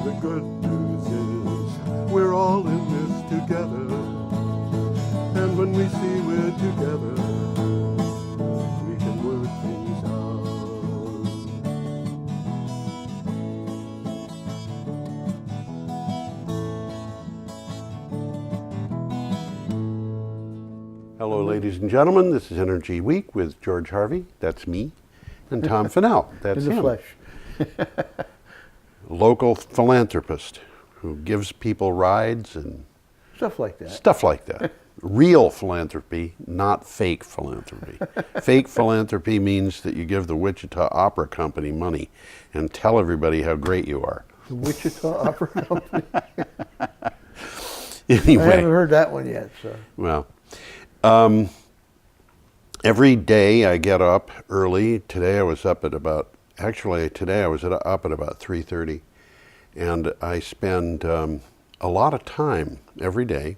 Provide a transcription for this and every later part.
The good news is we're all in this together. And when we see we're together, we can work things out. Hello, ladies and gentlemen. This is Energy Week with George Harvey. That's me. And Tom Fennell. That's in the him. flesh. Local philanthropist who gives people rides and Stuff like that. stuff like that. Real philanthropy, not fake philanthropy. Fake philanthropy means that you give the Wichita Opera Company money and tell everybody how great you are. The Wichita Opera Company. Anyway, I haven't heard that one yet. So. well, every day I get up early. Today I was up at about 3:30, and I spend a lot of time every day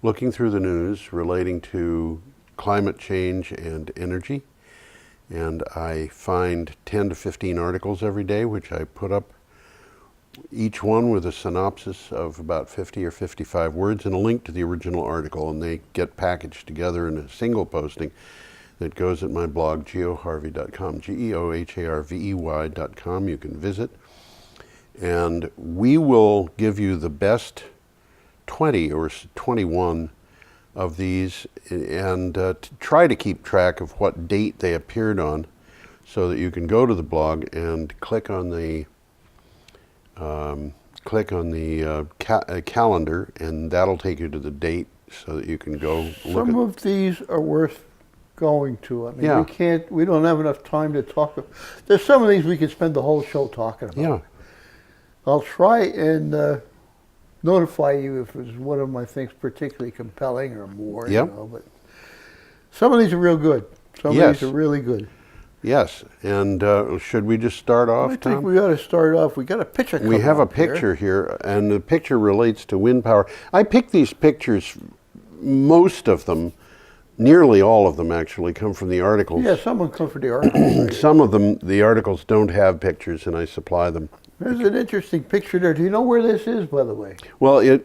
looking through the news relating to climate change and energy. And I find 10 to 15 articles every day, which I put up, each one with a synopsis of about 50 or 55 words and a link to the original article, and they get packaged together in a single posting that goes at my blog, geoharvey.com, geoharvey.com. You can visit. And we will give you the best 20 or 21 of these and try to keep track of what date they appeared on so that you can go to the blog and click on the calendar, and that'll take you to the date so that you can go look Some of these are worth going to. I mean, Yeah. we don't have enough time to talk. There's some of these we could spend the whole show talking about. Yeah. I'll try and notify you if it's one of my things particularly compelling or more. Yep. You know, but some of these are real good. Some Yes. of these are really good. Yes, and should we just start off, I Tom? think we ought to start off. We got a picture. We have a up here. picture here, and the picture relates to wind power. I picked these pictures, most of them, nearly all of them actually, come from the articles. Yeah, someone come for the article. Some of them, the articles don't have pictures, and I supply them. There's an interesting picture there. Do you know where this is, by the way? Well, it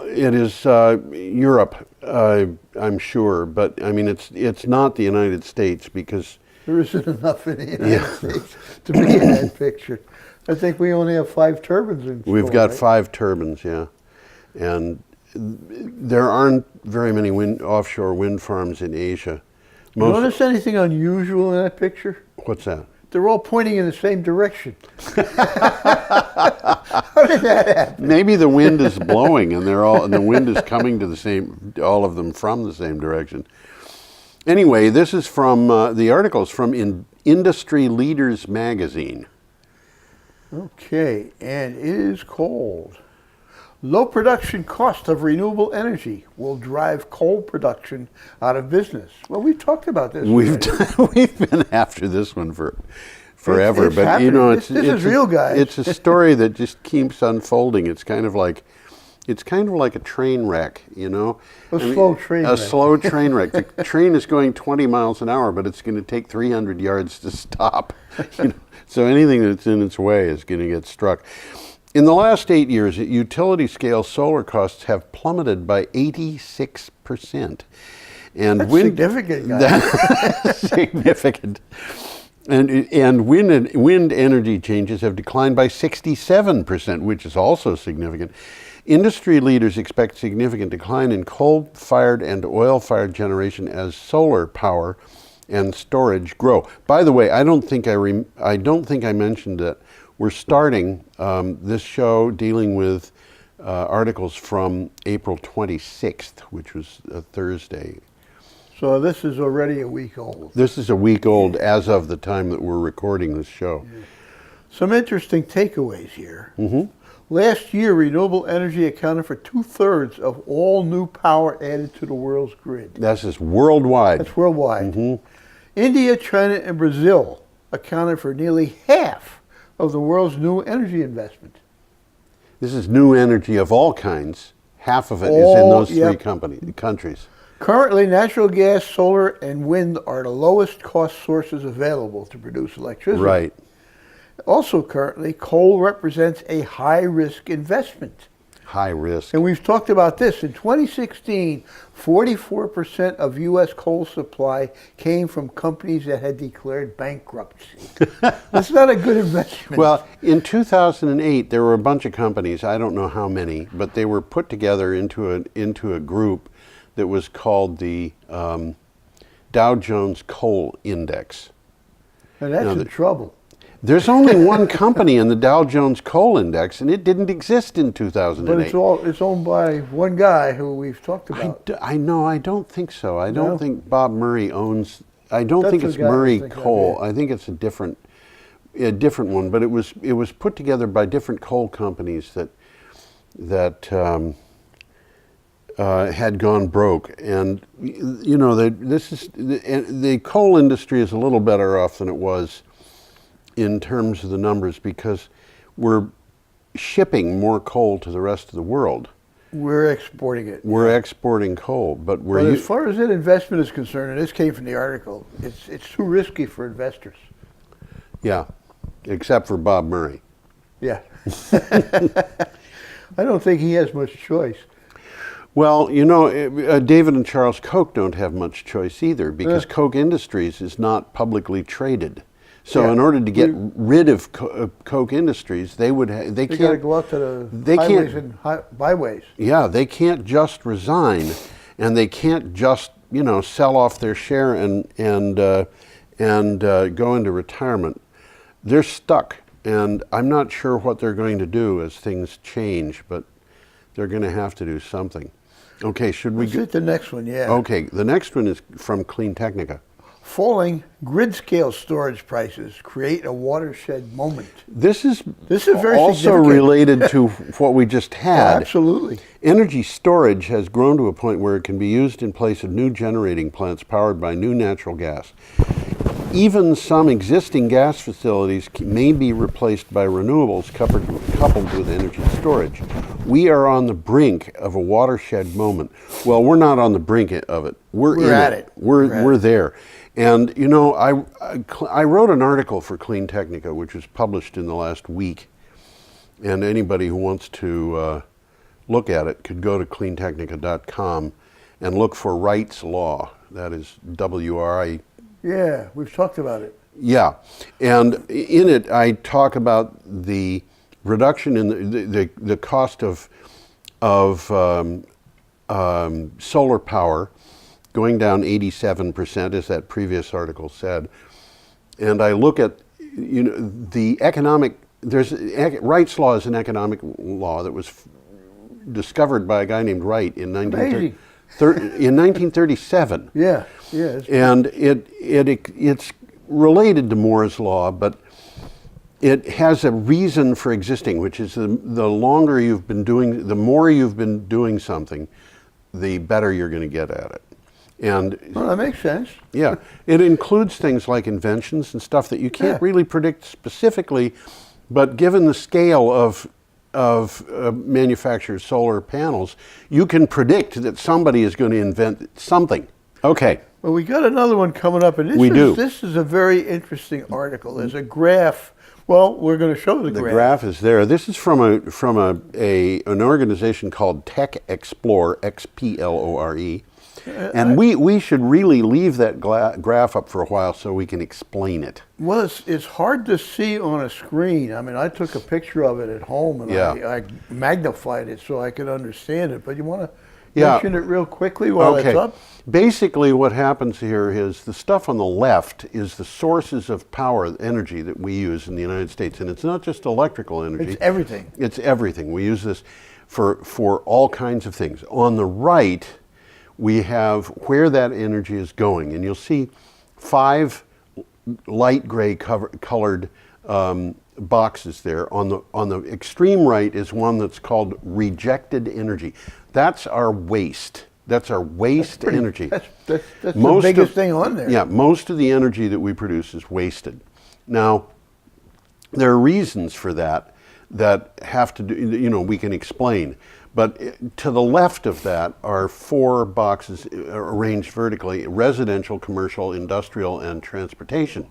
is Europe, I'm sure, but I mean it's not the United States because There isn't enough in the United States to be in that picture. I think we only have 5 turbines in we've store, got right? 5 turbines, yeah, and there aren't very many offshore wind farms in Asia. You notice anything unusual in that picture? What's that? They're all pointing in the same direction. How did that happen? Maybe the wind is blowing, and the wind is coming to all of them from the same direction. Anyway, this is from the articles from Industry Leaders magazine. Okay, and it is called "Low Production Cost of Renewable Energy Will Drive Coal Production Out of Business." Well, we talked about this. We've been after this one forever, It's but happening. you know, This is real, guys. It's a story that just keeps unfolding. It's kind of like a train wreck, you know. Slow train wreck. A slow train wreck. The train is going 20 miles an hour, but it's going to take 300 yards to stop. You know? So anything that's in its way is going to get struck. In the last 8 years, utility scale solar costs have plummeted by 86%. And That's significant, guys. That's significant. And wind energy changes have declined by 67%, which is also significant. Industry leaders expect significant decline in coal-fired and oil-fired generation as solar power and storage grow. By the way, I don't think I mentioned that we're starting this show dealing with articles from April 26th, which was a Thursday. So this is already a week old. This is a week old as of the time that we're recording this show. Yeah. Some interesting takeaways here. Mm-hmm. Last year, renewable energy accounted for 2/3 of all new power added to the world's grid. That's just worldwide. That's worldwide. Mm-hmm. India, China, and Brazil accounted for nearly half of the world's new energy investment. This is new energy of all kinds. Half of it is in those three countries. Currently, natural gas, solar, and wind are the lowest cost sources available to produce electricity. Right. Also, currently, coal represents a high-risk investment. High risk. And we've talked about this. In 2016, 44% of U.S. coal supply came from companies that had declared bankruptcy. That's not a good investment. Well, in 2008, there were a bunch of companies, I don't know how many, but they were put together into a group that was called the Dow Jones Coal Index. And that's in trouble. There's only one company in the Dow Jones Coal Index, and it didn't exist in 2008. But it's owned by one guy who we've talked about. I know. I don't think so. I don't think Bob Murray owns. I don't That's think the it's guy I was Murray thinking of, Coal. yeah. I think it's a different one. But it was put together by different coal companies that had gone broke, and you know the coal industry is a little better off than it was in terms of the numbers, because we're shipping more coal to the rest of the world. We're exporting it. We're exporting coal, but But as far as that investment is concerned, and this came from the article, it's too risky for investors. Yeah, except for Bob Murray. Yeah. I don't think he has much choice. Well, you know, David and Charles Koch don't have much choice either, because Koch Industries is not publicly traded. So in order to get rid of Koch Industries, they can't got to go out to the highways and byways. Yeah, they can't just resign, and they can't just sell off their share and go into retirement. They're stuck, and I'm not sure what they're going to do as things change, but they're going to have to do something. Okay, should we get the next one? Yeah. Okay, the next one is from Clean Technica. Falling grid-scale storage prices create a watershed moment. This is very also related to what we just had. Oh, absolutely. Energy storage has grown to a point where it can be used in place of new generating plants powered by new natural gas. Even some existing gas facilities may be replaced by renewables coupled with energy storage. We are on the brink of a watershed moment. Well, we're not on the brink of it. We're at it. We're there. And you know, I wrote an article for Clean Technica, which was published in the last week. And anybody who wants to look at it could go to cleantechnica.com and look for Wright's Law. That is W-R-I. Yeah, we've talked about it. Yeah, and in it I talk about the reduction in the cost of solar power going down 87%, as that previous article said. And I look at the economic. Wright's Law is an economic law that was discovered by a guy named Wright in 1937. Yeah. And it's related to Moore's Law, but it has a reason for existing, which is the more you've been doing something, the better you're going to get at it. And well, that makes sense. Yeah, it includes things like inventions and stuff that you can't really predict specifically, but given the scale of manufactured solar panels, you can predict that somebody is going to invent something. Okay. Well, we got another one coming up, and this is a very interesting article. There's a graph. Well, we're going to show the graph. The graph is there. This is from an organization called Tech Explore, X-P-L-O-R-E. And we should really leave that graph up for a while so we can explain it. Well, it's hard to see on a screen. I mean, I took a picture of it at home, and I magnified it so I could understand it. But you want to mention it real quickly while it's up? Basically, what happens here is the stuff on the left is the sources of power, energy that we use in the United States. And it's not just electrical energy. It's everything. It's everything. We use this for all kinds of things. On the right, we have where that energy is going. And you'll see 5 light gray colored boxes there. On the extreme right is one that's called rejected energy. That's our waste. That's our waste energy. That's the biggest thing on there. Yeah, most of the energy that we produce is wasted. Now, there are reasons for that have to do, we can explain. But to the left of that are 4 boxes arranged vertically: residential, commercial, industrial, and transportation.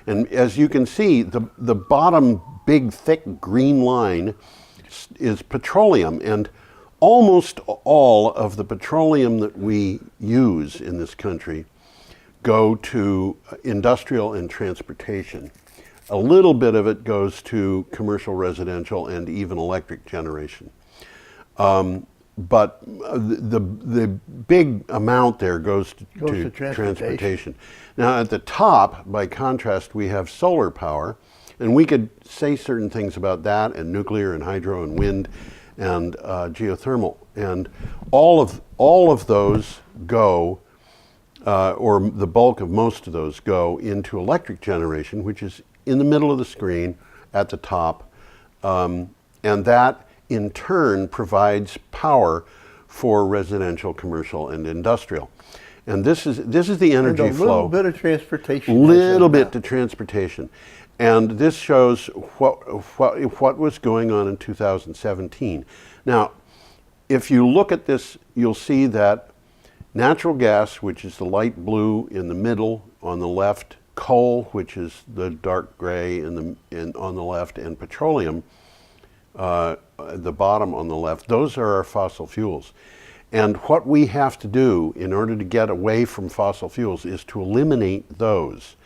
And as you can see, the bottom big thick green line is petroleum, and almost all of the petroleum that we use in this country go to industrial and transportation. A little bit of it goes to commercial, residential, and even electric generation. But the big amount there goes to transportation. Now at the top, by contrast, we have solar power, and we could say certain things about that, and nuclear and hydro and wind and geothermal, and all of those go, or the bulk of most of those go into electric generation, which is in the middle of the screen at the top, and that in turn provides power for residential, commercial, and industrial. And this is the energy flow. A little bit of transportation. Little bit to transportation. And this shows what was going on in 2017. Now, if you look at this, you'll see that natural gas, which is the light blue in the middle on the left, coal, which is the dark gray on the left, and petroleum, the bottom on the left, those are our fossil fuels. And what we have to do in order to get away from fossil fuels is to eliminate those.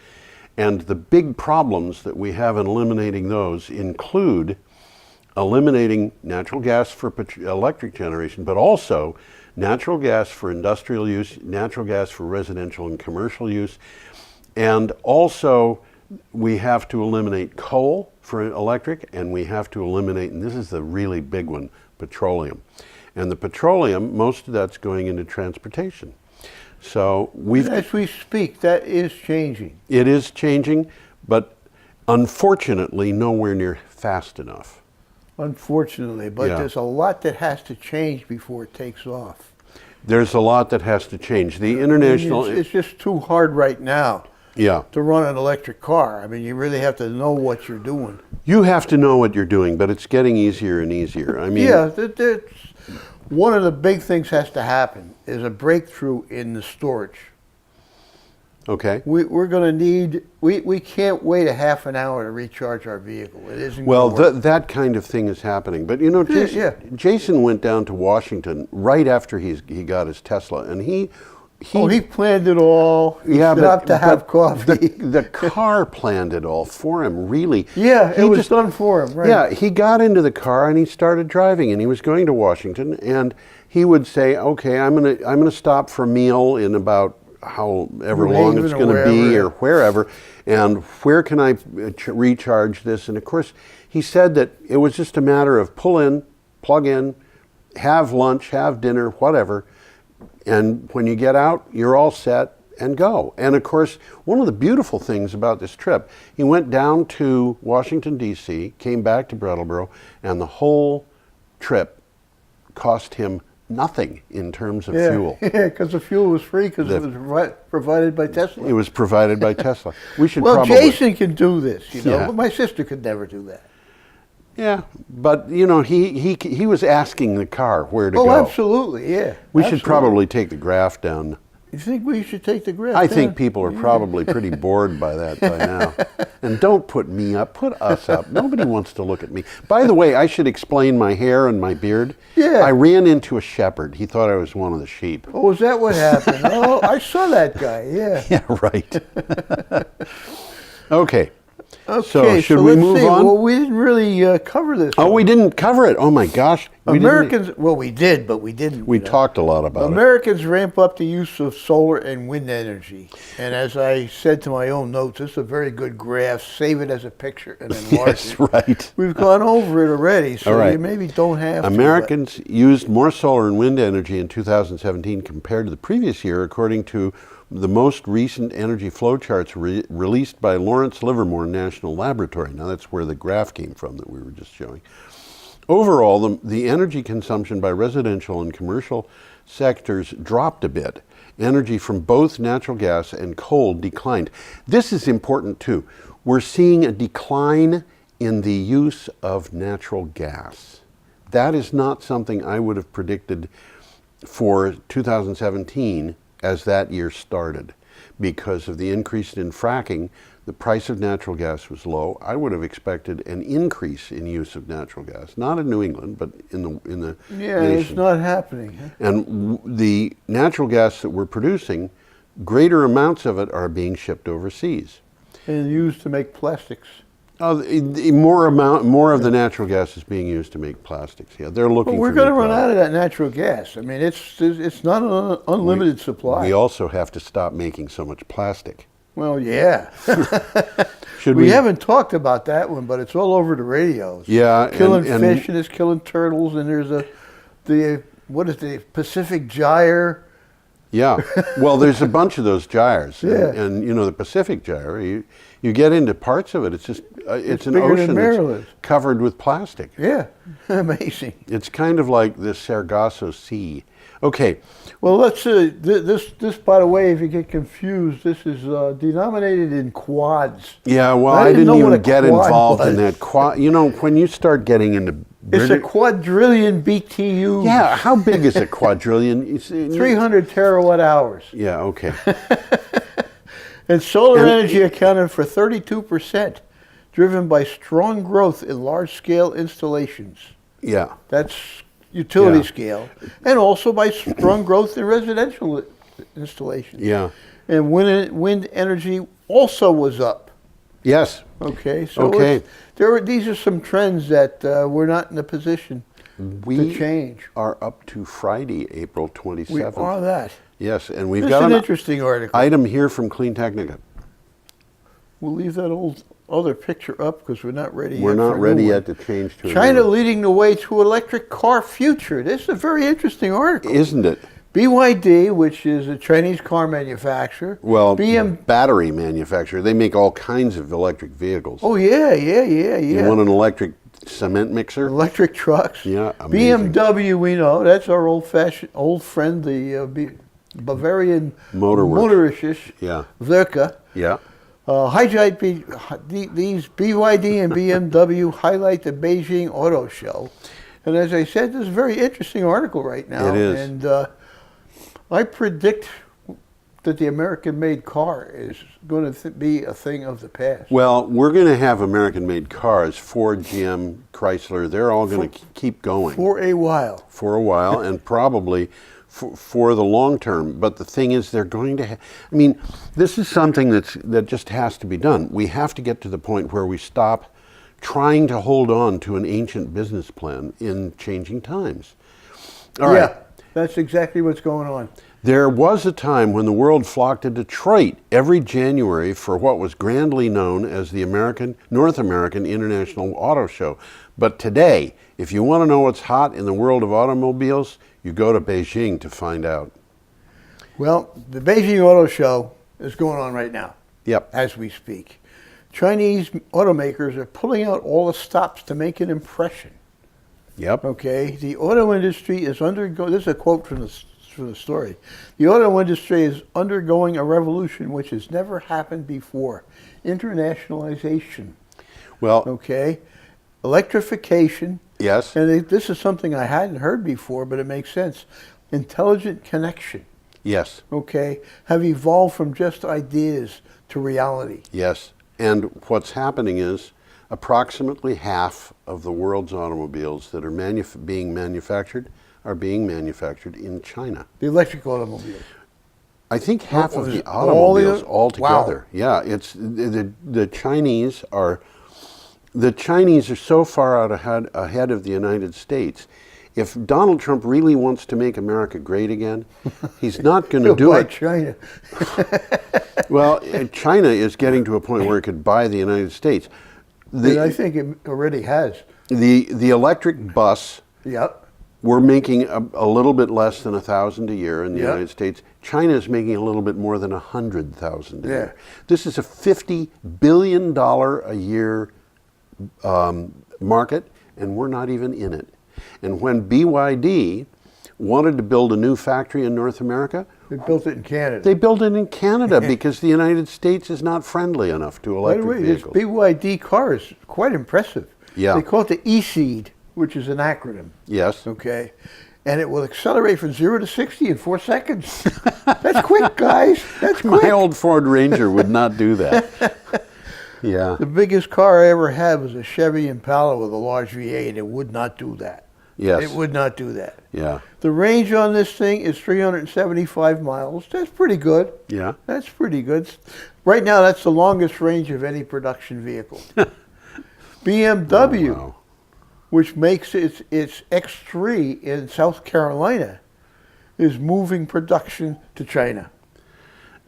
And the big problems that we have in eliminating those include eliminating natural gas for electric generation, but also natural gas for industrial use, natural gas for residential and commercial use, and also we have to eliminate coal for electric, and we have to eliminate, and this is the really big one, petroleum. And the petroleum, most of that's going into transportation. So as we speak, that is changing. It is changing, but unfortunately nowhere near fast enough. Unfortunately, but there's a lot that has to change before it takes off. There's a lot that has to change. The international... It's just too hard right now. Yeah. To run an electric car. I mean, you really have to know what you're doing. You have to know what you're doing, but it's getting easier and easier. I mean, yeah, one of the big things has to happen is a breakthrough in the storage. Okay. We're going to need, we can't wait a half an hour to recharge our vehicle. It isn't well, going to work. That kind of thing is happening. But you know, Jason went down to Washington right after he got his Tesla, and he planned it all. He stopped to have coffee. The car planned it all for him, really. Yeah, it was done for him, right? Yeah, he got into the car and he started driving, and he was going to Washington, and he would say, "Okay, I'm gonna stop for a meal in about however long it's going to be, or wherever, and where can I recharge this?" And of course, he said that it was just a matter of pull in, plug in, have lunch, have dinner, whatever. And when you get out, you're all set and go. And of course, one of the beautiful things about this trip, he went down to Washington, D.C., came back to Brattleboro, and the whole trip cost him nothing in terms of fuel. Yeah, because the fuel was free because it was provided by Tesla. It was provided by Tesla. We should Jason can do this, but my sister could never do that. Yeah, but you know, he was asking the car where to go. Oh, absolutely, yeah. We should probably take the graph down. You think we should take the graph down? I down? think people are probably pretty bored by that by now. And don't put me up, put us up. Nobody wants to look at me. By the way, I should explain my hair and my beard. Yeah. I ran into a shepherd. He thought I was one of the sheep. Oh, is that what happened? Oh, I saw that guy, yeah. Yeah, right. Okay. So should we move on? Well, we didn't really cover this. Oh, we didn't cover it. Oh my gosh. Americans, well, we did, but we didn't. We talked a lot about it. Americans ramp up the use of solar and wind energy. And as I said to my own notes, this is a very good graph. Save it as a picture and enlarge it. That's right. We've gone over it already, so you maybe don't have Americans used more solar and wind energy in 2017 compared to the previous year, according to the most recent energy flow charts released by Lawrence Livermore National Laboratory. Now that's where the graph came from that we were just showing. Overall, the energy consumption by residential and commercial sectors dropped a bit. Energy from both natural gas and coal declined. This is important too. We're seeing a decline in the use of natural gas. That is not something I would have predicted for 2017 as that year started. Because of the increase in fracking, the price of natural gas was low. I would have expected an increase in use of natural gas, not in New England, but in the Yeah, nation. it's not happening. Huh? And the natural gas that we're producing, greater amounts of it are being shipped overseas. And used to make plastics. More of the natural gas is being used to make plastics. Yeah, they're looking. But we're for going to new run products. out of that natural gas. I mean, it's not an unlimited supply. We also have to stop making so much plastic. Well, yeah. Should we haven't talked about that one, but it's all over the radios. Yeah, killing fish and it's killing turtles, and there's the Pacific gyre. Yeah, well, there's a bunch of those gyres, Yeah. and you know the Pacific gyre. You get into parts of it, it's just it's an bigger than ocean Maryland. that's covered with plastic. Yeah, amazing. It's kind of like the Sargasso Sea. Okay, Well, let's this. By the way, if you get confused, this is denominated in quads. yeah. Well, I I didn't didn't know what even a get quad involved in was. that quad. You know, when you start getting into It's a quadrillion BTU. yeah, how big is a quadrillion? 300 terawatt hours. Yeah. Okay. And solar And- energy accounted for 32%, driven by strong growth in large-scale installations. Yeah. That's utility Yeah. scale. And also by strong growth in residential installations. Yeah. And wind energy also was up. Yes. Okay, so Okay. these are some trends that we're not in a position We to change. are up to Friday, April 27th. We are that. Yes, and we've It's got an an interesting article. item here from Clean Technica. We'll leave that other picture up because we're not ready yet. We're for not a new ready one. yet to change to a China new one. leading the way to electric car future. This is a very interesting article. Isn't it? BYD, which is a Chinese car manufacturer. Well, BM. battery manufacturer. They make all kinds of electric vehicles. Oh yeah. You want an electric cement mixer? Electric trucks. Yeah, amazing. BMW, we know that's our old friend, the Bavarian Motorworks. Motorisches Yeah. Werke. Yeah. These BYD and BMW highlight the Beijing Auto Show. And as I said, this is a very interesting article right now. It is. And I predict that the American-made car is going to be a thing of the past. Well, we're going to have American-made cars. Ford, GM, Chrysler. They're all going to keep going For a while. for a while, and probably for the long term. But the thing is, they're going to. I mean, this is something that just has to be done. We have to get to the point where we stop trying to hold on to an ancient business plan in changing times. All right. Yeah, that's exactly what's going on. There was a time when the world flocked to Detroit every January for what was grandly known as the North American International Auto Show. But today, if you want to know what's hot in the world of automobiles, you go to Beijing to find out. Well, the Beijing Auto Show is going on right now. Yep. As we speak. Chinese automakers are pulling out all the stops to make an impression. Yep. Okay, the auto industry is undergoing, this is a quote from the story. The auto industry is undergoing a revolution which has never happened before. Internationalization. Well, Okay, electrification. yes. And this is something I hadn't heard before, but it makes sense. Intelligent connection. Yes. Okay, have evolved from just ideas to reality. Yes. And what's happening is approximately half of the world's automobiles that are being manufactured are being manufactured in China. The electric automobile. I think half What of was the it? All automobiles the- altogether. Wow. Yeah, it's the Chinese are so far out ahead of the United States. If Donald Trump really wants to make America great again, he's not going to do By it. China. Well, China is getting to a point where it could buy the United States. And I think it already has. The electric bus, Yep. we're making a little bit less than 1,000 a year in the Yeah. United States. China is making a little bit more than 100,000 a Yeah. year. This is a $50 billion a year market, and we're not even in it. And when BYD wanted to build a new factory in North America, They built it in Canada. they built it in Canada because the United States is not friendly enough to By the electric way, this vehicles. BYD car is quite impressive. Yeah. They call it the E-Seed, which is an acronym. Yes. Okay. And it will accelerate from 0 to 60 in 4 seconds. That's quick, guys. That's quick. My old Ford Ranger would not do that. Yeah. The biggest car I ever had was a Chevy Impala with a large V8. It would not do that. Yes. It would not do that. Yeah. The range on this thing is 375 miles. That's pretty good. Yeah. That's pretty good. Right now, that's the longest range of any production vehicle. BMW, Oh, wow. which makes its X3 in South Carolina, is moving production to China.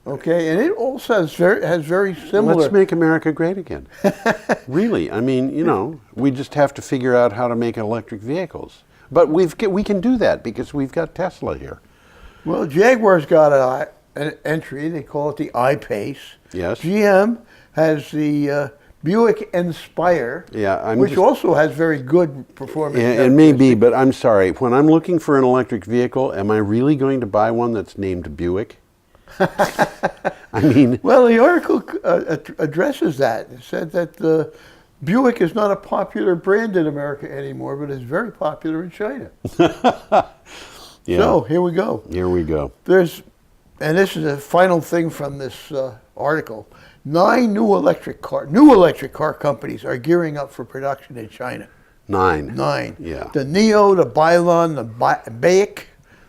Okay, and it also has very similar. Let's make America great again. Really, I mean, you know, we just have to figure out how to make electric vehicles. But we can do that because we've got Tesla here. Well, Jaguar's got an entry. They call it the I-Pace. Yes. GM has the Buick Inspire, Yeah, which also has very good performance. It may be, but I'm sorry. When I'm looking for an electric vehicle, am I really going to buy one that's named Buick? I mean, well, the article addresses that. It said that Buick is not a popular brand in America anymore, but is very popular in China. yeah. So here we go. Here we go. And this is the final thing from this article. 9 new electric car companies are gearing up for production in China. 9. 9. Yeah. The Neo, the Bailon, the Baek,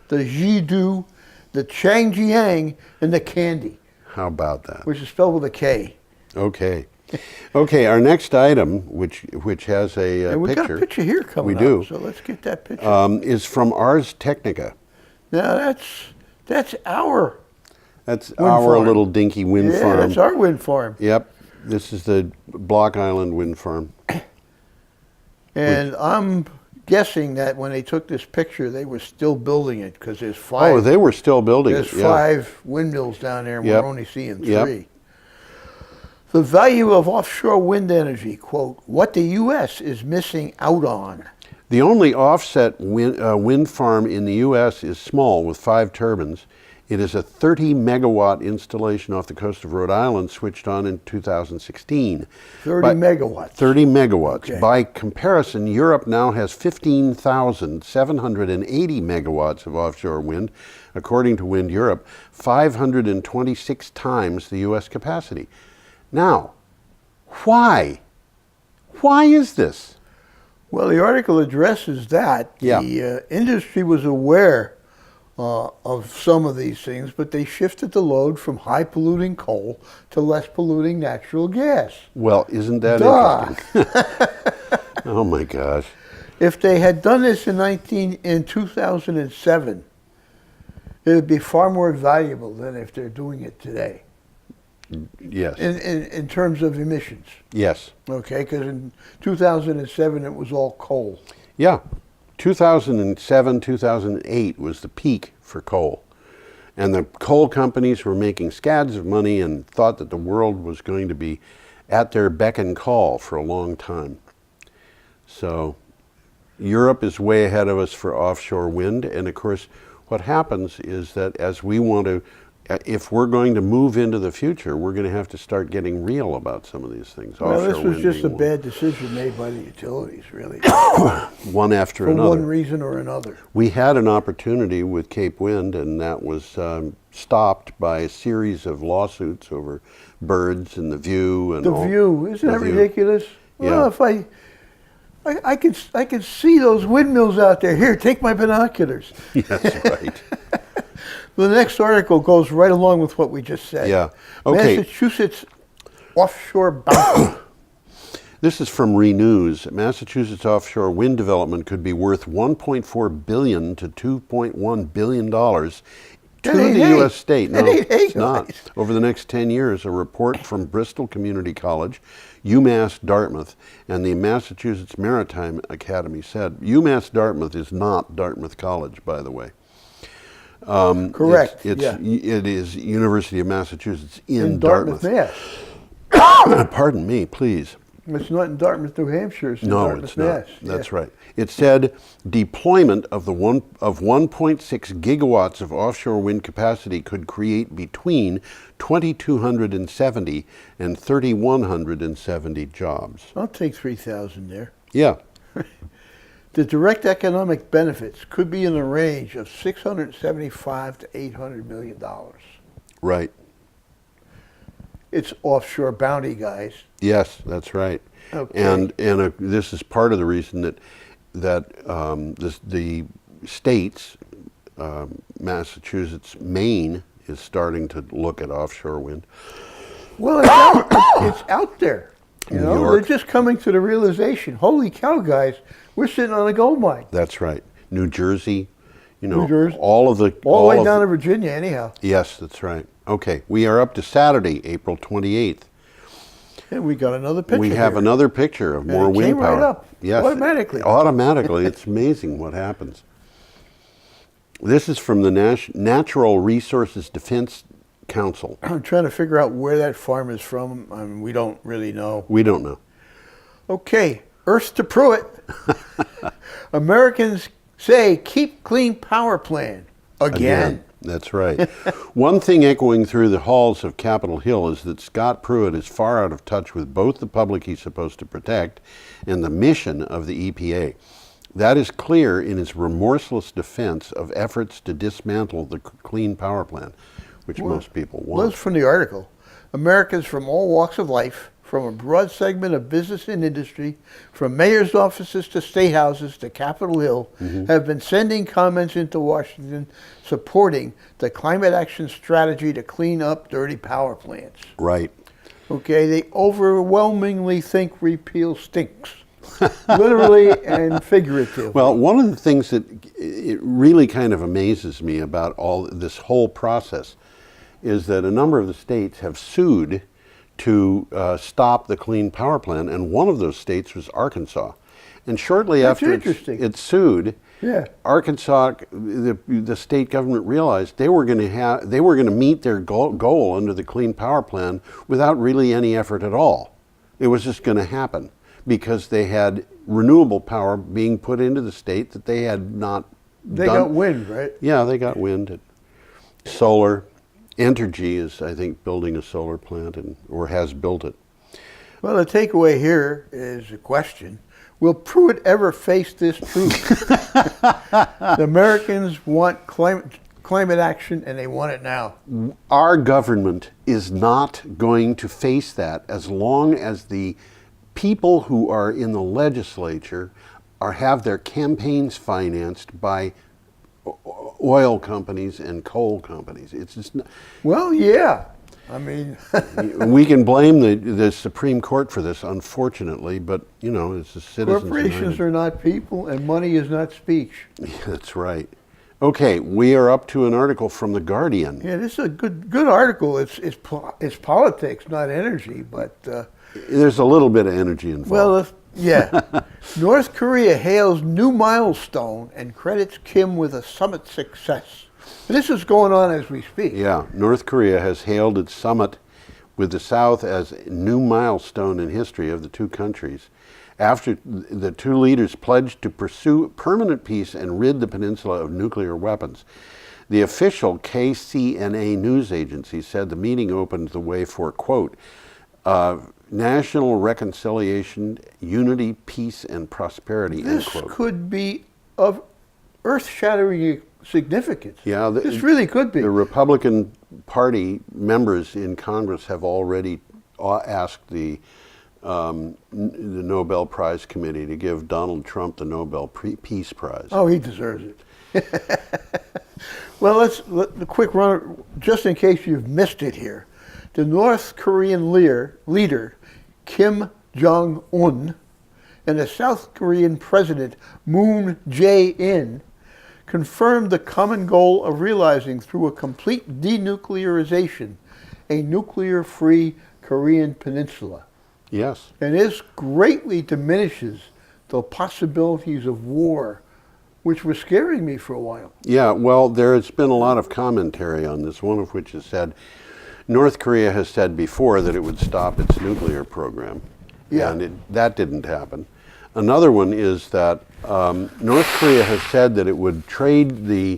the Jidu, the Changjiang, and the Candy. How about that? Which is spelled with a K. Okay. Okay, our next item, which has a and we picture. got a picture here coming We do. up, so let's get that picture. Is from Ars Technica. Now that's our That's wind our farm. little dinky wind yeah, farm. that's our wind farm. Yep. This is the Block Island wind farm. And I'm guessing that when they took this picture, they were still building it because there's 5. Oh, they were still building There's it. Yeah. 5 windmills down there, and Yep. we're only seeing 3. Yep. The value of offshore wind energy, quote, what the U.S. is missing out on. The only offset wind farm in the U.S. is small with 5 turbines. It is a 30 megawatt installation off the coast of Rhode Island, switched on in 2016. 30 megawatts. 30 megawatts. Okay. By comparison, Europe now has 15,780 megawatts of offshore wind, according to Wind Europe, 526 times the U.S. capacity. Now, why? Why is this? Well, the article addresses that. Yeah. The industry was aware of some of these things, but they shifted the load from high polluting coal to less polluting natural gas. Well, isn't that Duh. interesting? Oh my gosh. If they had done this in 2007, it would be far more valuable than if they're doing it today. Yes. In terms of emissions, Yes. okay? Because in 2007 it was all coal. Yeah. 2007, 2008 was the peak for coal. And the coal companies were making scads of money and thought that the world was going to be at their beck and call for a long time. So Europe is way ahead of us for offshore wind. And of course, what happens is that as we want to, if we're going to move into the future, we're going to have to start getting real about some of these things. Well, this Offshore was wind just a being bad decision made by the utilities, really, one after for another. one reason or another. We had an opportunity with Cape Wind, and that was stopped by a series of lawsuits over birds and the view and The all. view, isn't that The view. ridiculous? Well, Yeah. if I could see those windmills out there. Here, take my binoculars. That's right. The next article goes right along with what we just said. Yeah. Okay. Massachusetts offshore bounty. This is from Renews. Massachusetts offshore wind development could be worth $1.4 billion to $2.1 billion to the U.S. state. No, it's not. Over the next 10 years, a report from Bristol Community College, UMass Dartmouth, and the Massachusetts Maritime Academy said. UMass Dartmouth is not Dartmouth College, by the way. Correct. It is University of Massachusetts in Dartmouth, Dartmouth. Mass. Pardon me, please. It's not in Dartmouth, New Hampshire. It's in No, Dartmouth, it's not. Mass. That's right. It said deployment of 1.6 gigawatts of offshore wind capacity could create between 2,270 and 3,170 jobs. I'll take 3,000 there. Yeah. The direct economic benefits could be in the range of $675 to $800 million. Right. it's offshore bounty guys. Yes, that's right. Okay. And this is part of the reason that the states, Massachusetts, Maine, is starting to look at offshore wind. Well, it's out there. You New know, York. they're just coming to the realization, holy cow, guys, we're sitting on a gold mine. That's right. New Jersey, you know, New Jersey. all the way down to Virginia, anyhow. Yes, that's right. Okay, we are up to Saturday, April 28th. And we got another picture. We have here. another picture of more it wind came power. right up, yes, automatically. Automatically, it's amazing what happens. This is from the Natural Resources Defense Council. I'm trying to figure out where that farm is from. I mean, we don't really know. We don't know. Okay, Earth to Pruitt. Americans say keep clean power plan. Again. That's right. One thing echoing through the halls of Capitol Hill is that Scott Pruitt is far out of touch with both the public he's supposed to protect and the mission of the EPA. That is clear in his remorseless defense of efforts to dismantle the Clean Power Plan, which most people want. That's from the article. Americans from all walks of life, from a broad segment of business and industry, from mayor's offices to state houses to Capitol Hill, have been sending comments into Washington supporting the climate action strategy to clean up dirty power plants. Right. Okay, they overwhelmingly think repeal stinks. Literally and figuratively. Well, one of the things that it really kind of amazes me about all this whole process is that a number of the states have sued to stop the Clean Power Plan, and one of those states was Arkansas. And shortly after it sued, Arkansas, the state government realized they were going to meet their goal under the Clean Power Plan without really any effort at all. It was just going to happen because they had renewable power being put into the state that they had not They got wind, right? Yeah, they got wind. Solar. Entergy is, I think, building a solar plant or has built it. Well, the takeaway here is a question. Will Pruitt ever face this truth? The Americans want climate action, and they want it now. Our government is not going to face that as long as the people who are in the legislature have their campaigns financed by oil companies and coal companies. It's just not, well, yeah. I mean, we can blame the Supreme Court for this, unfortunately, but you know, it's the citizens. Corporations are not people, and money is not speech. Yeah, that's right. Okay, we are up to an article from The Guardian. Yeah, this is a good article. It's politics, not energy, but there's a little bit of energy involved. Well, yeah. North Korea hails new milestone and credits Kim with a summit success. This is going on as we speak. Yeah, North Korea has hailed its summit with the South as a new milestone in history of the two countries, after the two leaders pledged to pursue permanent peace and rid the peninsula of nuclear weapons. The official KCNA news agency said the meeting opened the way for, quote, national reconciliation, unity, peace, and prosperity, This end quote. could be of earth-shattering significance. Yeah, this really could be. The Republican Party members in Congress have already asked the Nobel Prize Committee to give Donald Trump the Nobel Peace Prize. Oh, he deserves it. Well, a quick run, just in case you've missed it here. The North Korean leader Kim Jong-un and the South Korean President Moon Jae-in confirmed the common goal of realizing through a complete denuclearization a nuclear-free Korean peninsula. Yes. And this greatly diminishes the possibilities of war, which was scaring me for a while. Yeah, well, there has been a lot of commentary on this, one of which has said North Korea has said before that it would stop its nuclear program, and that didn't happen. Another one is that North Korea has said that it would trade the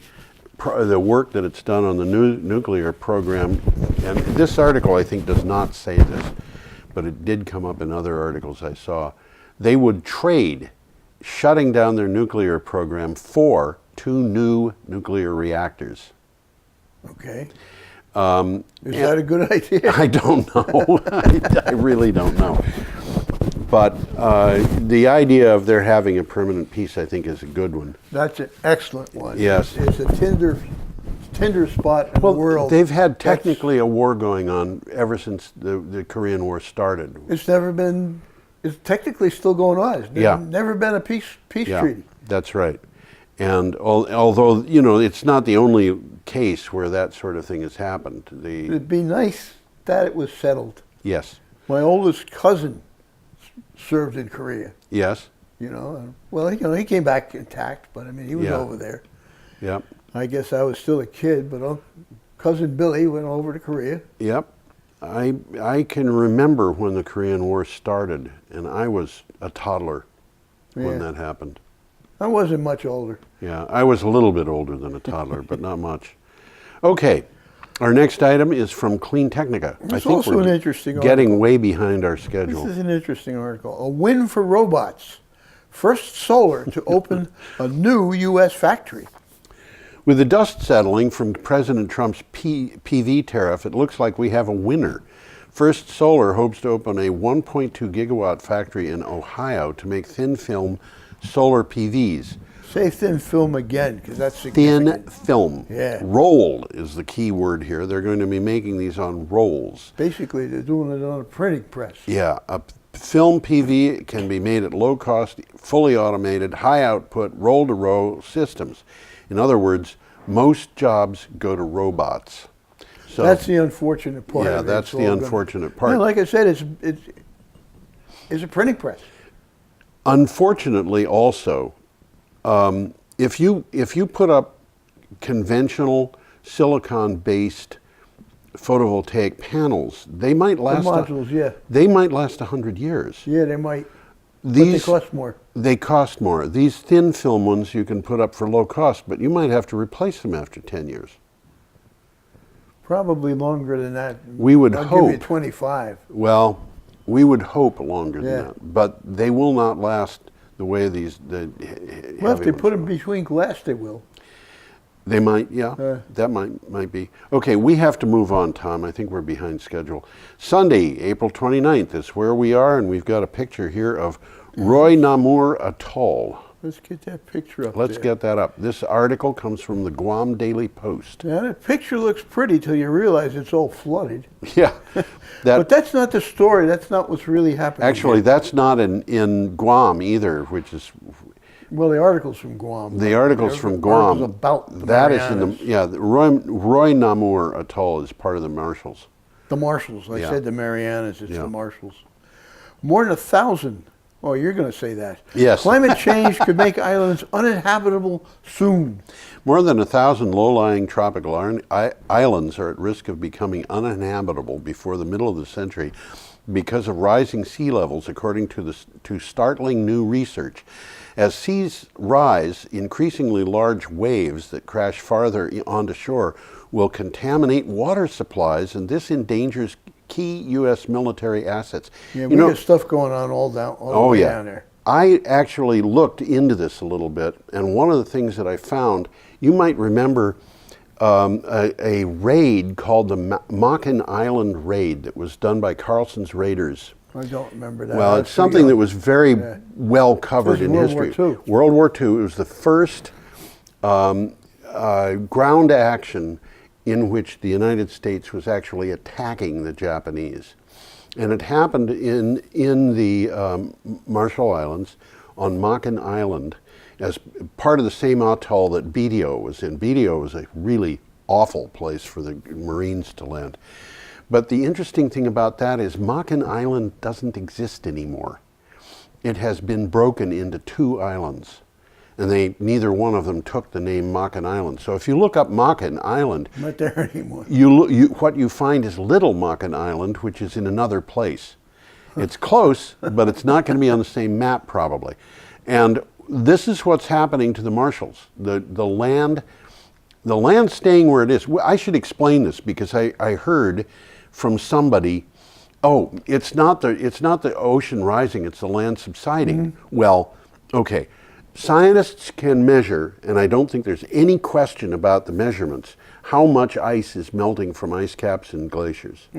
work that it's done on the nuclear program, and this article I think does not say this, but it did come up in other articles I saw. They would trade shutting down their nuclear program for 2 new nuclear reactors. Okay. Is that a good idea? I don't know. I really don't know. But the idea of there having a permanent peace, I think, is a good one. That's an excellent one. Yes. It's a tender spot in the world. They've had technically a war going on ever since the Korean War started. It's never been, it's technically still going on. It's never been a peace treaty. That's right. And although, you know, it's not the only case where that sort of thing has happened. It'd be nice that it was settled. Yes. My oldest cousin served in Korea. Yes. You know, well, you know, he came back intact, but I mean, he was over there. Yep. I guess I was still a kid, but cousin Billy went over to Korea. Yep. I can remember when the Korean War started, and I was a toddler when that happened. I wasn't much older. Yeah, I was a little bit older than a toddler, but not much. Okay, our next item is from Clean Technica. It's also an interesting getting article. way behind our schedule. This is an interesting article. A win for robots. First solar to open a new U.S. factory. With the dust settling from President Trump's PV tariff, it looks like we have a winner. First Solar hopes to open a 1.2 gigawatt factory in Ohio to make thin film solar PVs. Say thin film again, because that's significant. Thin film. Yeah. Rolled is the key word here. They're going to be making these on rolls. Basically, they're doing it on a printing press. Yeah. A film PV can be made at low cost, fully automated, high output, roll-to-roll systems. In other words, most jobs go to robots. So that's the unfortunate part. Yeah, that's the unfortunate part. Yeah, like I said, it's a printing press. Unfortunately, also, if you put up conventional silicon-based photovoltaic panels, they might last. The modules, They might last 100 years. Yeah, they might. But they cost more. They cost more. These thin film ones you can put up for low cost, but you might have to replace them after 10 years. Probably longer than that. We would I'll hope. give you 25. Well, we would hope longer than that, but they will not last the way these. Well, if they put them between glass, they will. They might, that might be. Okay, we have to move on, Tom. I think we're behind schedule. Sunday, April 29th is where we are, and we've got a picture here of Roy Namur Atoll. Let's get that picture up. Let's get that up. This article comes from the Guam Daily Post. Yeah, that picture looks pretty till you realize it's all flooded. Yeah. But that's not the story. That's not what's really happening. Actually, that's not in Guam either, which is... Well, the article's from Guam. The article's from Guam. About the that Marianas. is in the Roy Namur Atoll is part of the Marshalls. The Marshalls. I said the Marianas. It's the Marshalls. More than 1,000. Oh, you're going to say that. Yes. Climate change could make islands uninhabitable soon. More than 1,000 low-lying tropical islands are at risk of becoming uninhabitable before the middle of the century because of rising sea levels, according to startling new research. As seas rise, increasingly large waves that crash farther onto shore will contaminate water supplies, and this endangers key U.S. military assets. Yeah, we got stuff going on all the way down there. I actually looked into this a little bit, and one of the things that I found, you might remember a raid called the Makin Island Raid that was done by Carlson's Raiders. I don't remember that. Well, it's something that was very well covered in history. World War II. It was the first ground action in which the United States was actually attacking the Japanese. And it happened in the Marshall Islands on Makin Island as part of the same atoll that BDO was in. BDO was a really awful place for the Marines to land. But the interesting thing about that is Makin Island doesn't exist anymore. It has been broken into 2 islands, and neither one of them took the name Makin Island. So if you look up Makin Island, not there anymore. What you find is Little Makin Island, which is in another place. It's close, but it's not going to be on the same map probably. And this is what's happening to the Marshalls. The land staying where it is. I should explain this because I heard from somebody, oh, it's not the ocean rising, it's the land subsiding. Well, okay. Scientists can measure, and I don't think there's any question about the measurements, how much ice is melting from ice caps and glaciers.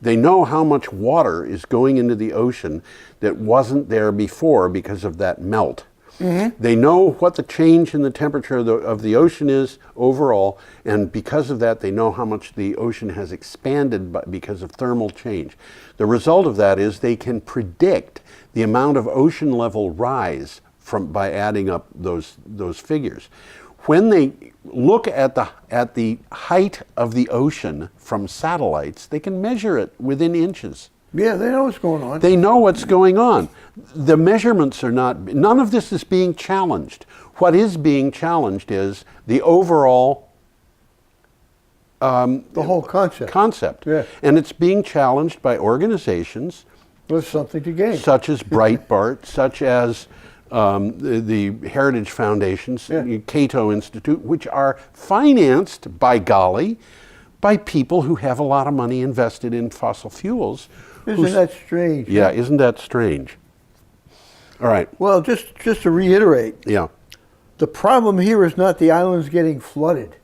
They know how much water is going into the ocean that wasn't there before because of that melt. They know what the change in the temperature of the ocean is overall, and because of that, they know how much the ocean has expanded because of thermal change. The result of that is they can predict the amount of ocean level rise by adding up those figures. When they look at the height of the ocean from satellites, they can measure it within inches. Yeah, they know what's going on. They know what's going on. The measurements are none of this is being challenged. What is being challenged is the overall the whole concept. Yeah. And it's being challenged by organizations with something to gain, such as Breitbart, such as the Heritage Foundations, Cato Institute, which are financed, by golly, by people who have a lot of money invested in fossil fuels. Isn't that strange? Yeah, isn't that strange? All right. Well, just to reiterate, the problem here is not the islands getting flooded.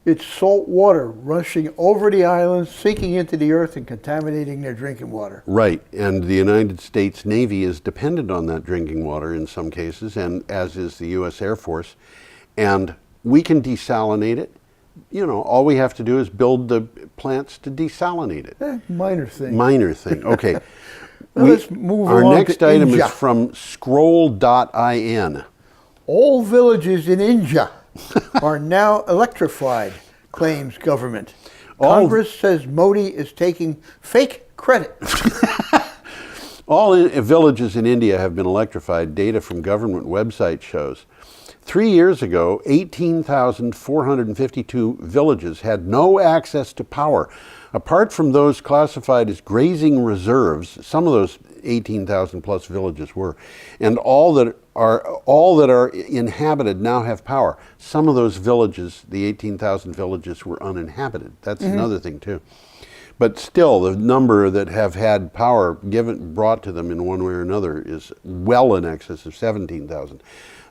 It's salt water rushing over the islands, sinking into the earth and contaminating their drinking water. Right, and the United States Navy is dependent on that drinking water in some cases, and as is the U.S. Air Force. And we can desalinate it. You know, all we have to do is build the plants to desalinate it. Minor thing. Minor thing, okay. Let's move Our along next to item India. is from scroll.in. All villages in India are now electrified, claims government. Congress says Modi is taking fake credit. All villages in India have been electrified, data from government website shows. 3 years ago, 18,452 villages had no access to power. Apart from those classified as grazing reserves, some of those 18,000 plus villages were, and all that are inhabited now have power. Some of those villages, the 18,000 villages, were uninhabited. That's another thing too. But still, the number that have had power brought to them in one way or another is well in excess of 17,000.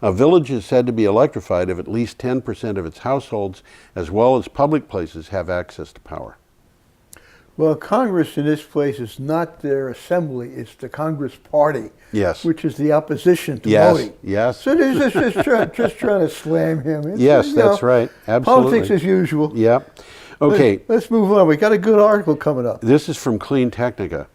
A village is said to be electrified if at least 10% of its households, as well as public places, have access to power. Well, Congress in this place is not their assembly, it's the Congress Party. Yes. Which is the opposition to Modi. Yes. So they're just trying to slam him. Yes, that's right. Absolutely. Politics as usual. Yep. Okay. Let's move on. We got a good article coming up. This is from Clean Technica.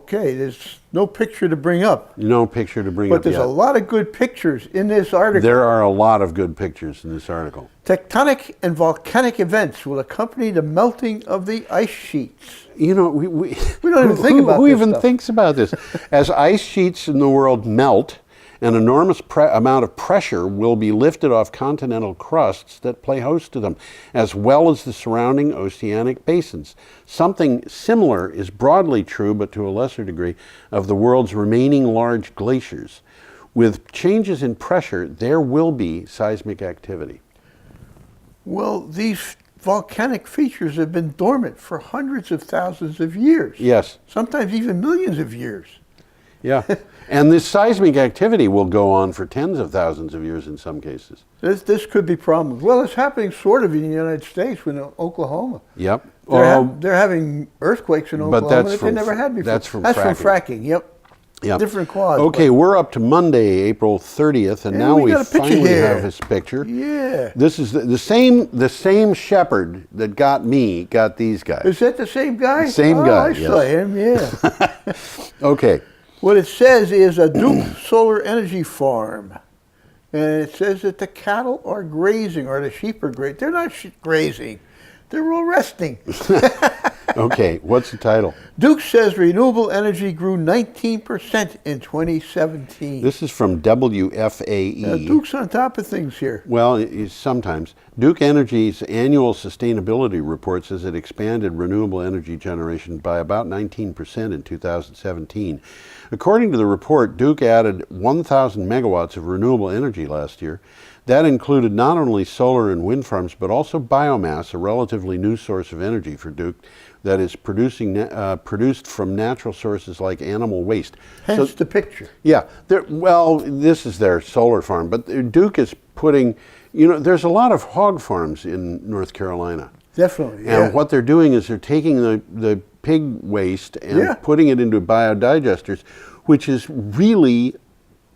There's no picture to bring up. No picture to bring up But there's yet. a lot of good pictures in this article. There are a lot of good pictures in this article. Tectonic and volcanic events will accompany the melting of the ice sheets. You know, we don't even think about who this even stuff. thinks about this? As ice sheets in the world melt, an enormous amount of pressure will be lifted off continental crusts that play host to them, as well as the surrounding oceanic basins. Something similar is broadly true, but to a lesser degree, of the world's remaining large glaciers. With changes in pressure, there will be seismic activity. Well, these volcanic features have been dormant for hundreds of thousands of years. Yes. Sometimes even millions of years. Yeah. And this seismic activity will go on for tens of thousands of years in some cases. This could be problems. Well, it's happening sort of in the United States, in Oklahoma. Yep. They're having earthquakes in Oklahoma that they never had before. That's from fracking. Yep. Different cause. Okay, we're up to Monday, April 30th, and now we finally have his picture. Yeah. This is the same shepherd that got these guys. Is that the same guy? The same guy, I saw him, yeah. Okay. What it says is a Duke solar energy farm. And it says that the cattle are grazing, or the sheep are grazing. They're not grazing. They're all resting. Okay, what's the title? Duke says renewable energy grew 19% in 2017. This is from WFAE. Duke's on top of things here. Well, sometimes. Duke Energy's annual sustainability report says it expanded renewable energy generation by about 19% in 2017. According to the report, Duke added 1,000 megawatts of renewable energy last year. That included not only solar and wind farms, but also biomass, a relatively new source of energy for Duke that is produced from natural sources like animal waste. Hence the picture. Yeah, well, this is their solar farm, but Duke is putting, there's a lot of hog farms in North Carolina. Definitely, And what they're doing is they're taking the pig waste and putting it into biodigesters, which is really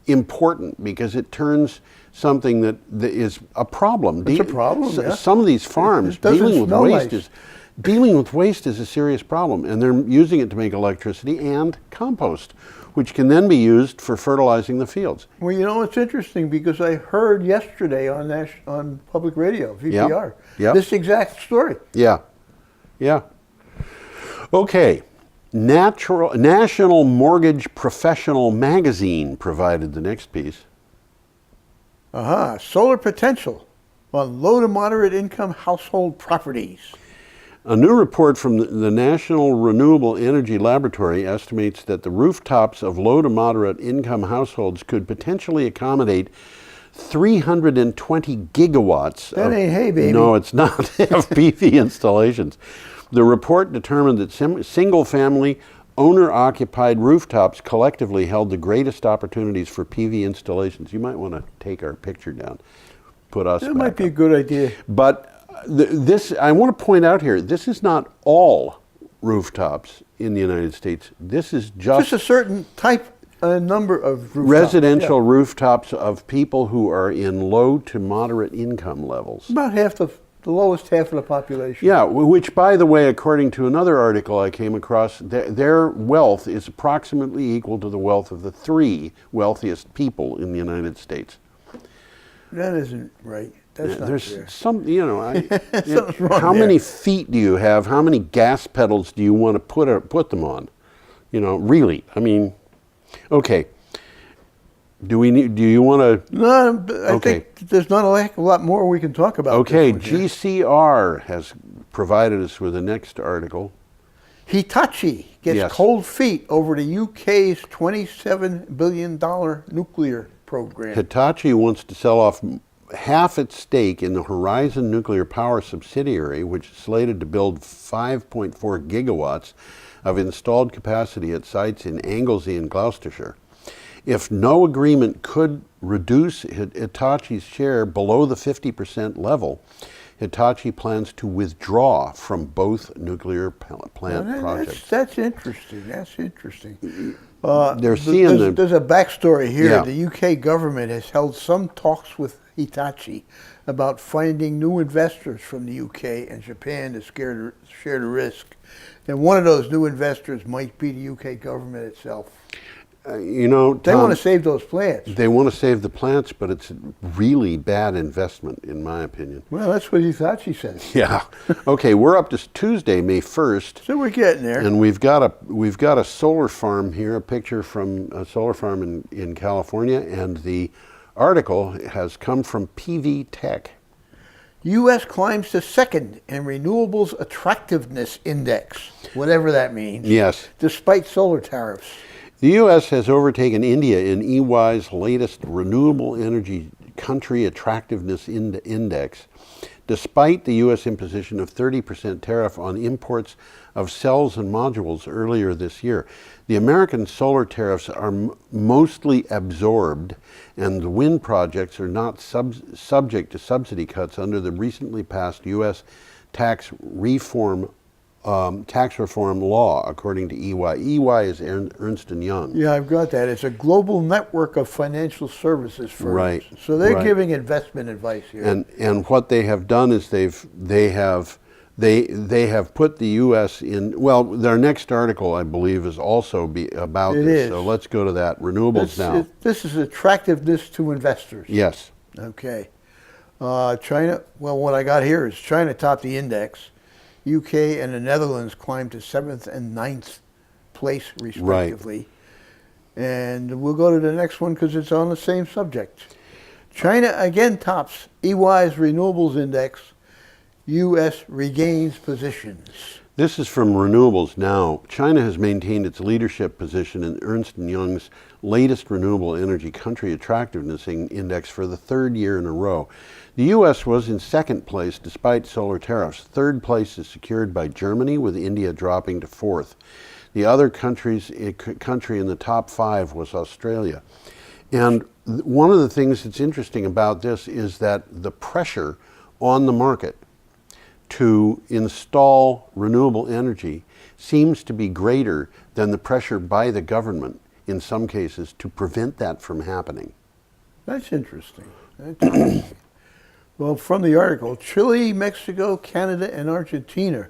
important because it turns something that is a problem. It's a problem, Some of these farms dealing with waste is a serious problem, and they're using it to make electricity and compost, which can then be used for fertilizing the fields. Well, it's interesting because I heard yesterday on public radio, VPR, this exact story. Yeah. Okay. National Mortgage Professional Magazine provided the next piece. Solar potential on low to moderate income household properties. A new report from the National Renewable Energy Laboratory estimates that the rooftops of low to moderate income households could potentially accommodate 320 gigawatts. That ain't hay, baby. No, it's not, of PV installations. The report determined that single-family, owner-occupied rooftops collectively held the greatest opportunities for PV installations. You might want to take our picture down, put us back That might be up. a good idea. But this, I want to point out here, this is not all rooftops in the United States. This is just a certain type, number of rooftops. residential rooftops of people who are in low to moderate income levels. About half the lowest half of the population. Yeah, which, by the way, according to another article I came across, their wealth is approximately equal to the wealth of the 3 wealthiest people in the United States. That isn't right. That's not There's fair. some, Something's wrong how there. many feet do you have? How many gas pedals do you want to put them on? Really, I mean, okay. Do you want to? No, I think there's not a lot more we can talk about. Okay, this one here. GCR has provided us with the next article. Hitachi gets cold feet over the UK's $27 billion nuclear program. Hitachi wants to sell off half its stake in the Horizon Nuclear Power subsidiary, which is slated to build 5.4 gigawatts of installed capacity at sites in Anglesey and Gloucestershire. If no agreement could reduce Hitachi's share below the 50% level, Hitachi plans to withdraw from both nuclear plant projects. That's interesting. That's interesting. There's a backstory here. Yeah. The UK government has held some talks with Hitachi about finding new investors from the UK and Japan to share the risk. And one of those new investors might be the UK government itself. Tom, they want to save those plants. They want to save the plants, but it's a really bad investment, in my opinion. Well, that's what Hitachi says. Yeah. Okay, we're up to Tuesday, May 1st. So we're getting there. And we've got a solar farm here, a picture from a solar farm in California, and the article has come from PV Tech. U.S. climbs to second in renewables attractiveness index, whatever that means. Yes. Despite solar tariffs. The U.S. has overtaken India in EY's latest renewable energy country attractiveness index, despite the U.S. imposition of 30% tariff on imports of cells and modules earlier this year. The American solar tariffs are mostly absorbed, and the wind projects are not subject to subsidy cuts under the recently passed U.S. tax reform law, according to EY. EY is Ernst & Young. Yeah, I've got that. It's a global network of financial services firms. Right. So they're giving investment advice here. And what they have done is they have put the U.S. in. Well, their next article, I believe, is also about this. So let's go to that. Renewables now. This is attractiveness to investors. Yes. Okay. China. Well, what I got here is China topped the index. UK and the Netherlands climbed to 7th and 9th place, respectively. Right. And we'll go to the next one because it's on the same subject. China again tops EY's renewables index. U.S. regains positions. This is from Renewables Now. China has maintained its leadership position in Ernst & Young's latest renewable energy country attractiveness index for the third year in a row. The U.S. was in second place despite solar tariffs. Third place is secured by Germany, with India dropping to fourth. The other country in the top 5 was Australia. And one of the things that's interesting about this is that the pressure on the market to install renewable energy seems to be greater than the pressure by the government in some cases to prevent that from happening. That's interesting. Well, from the article, Chile, Mexico, Canada, and Argentina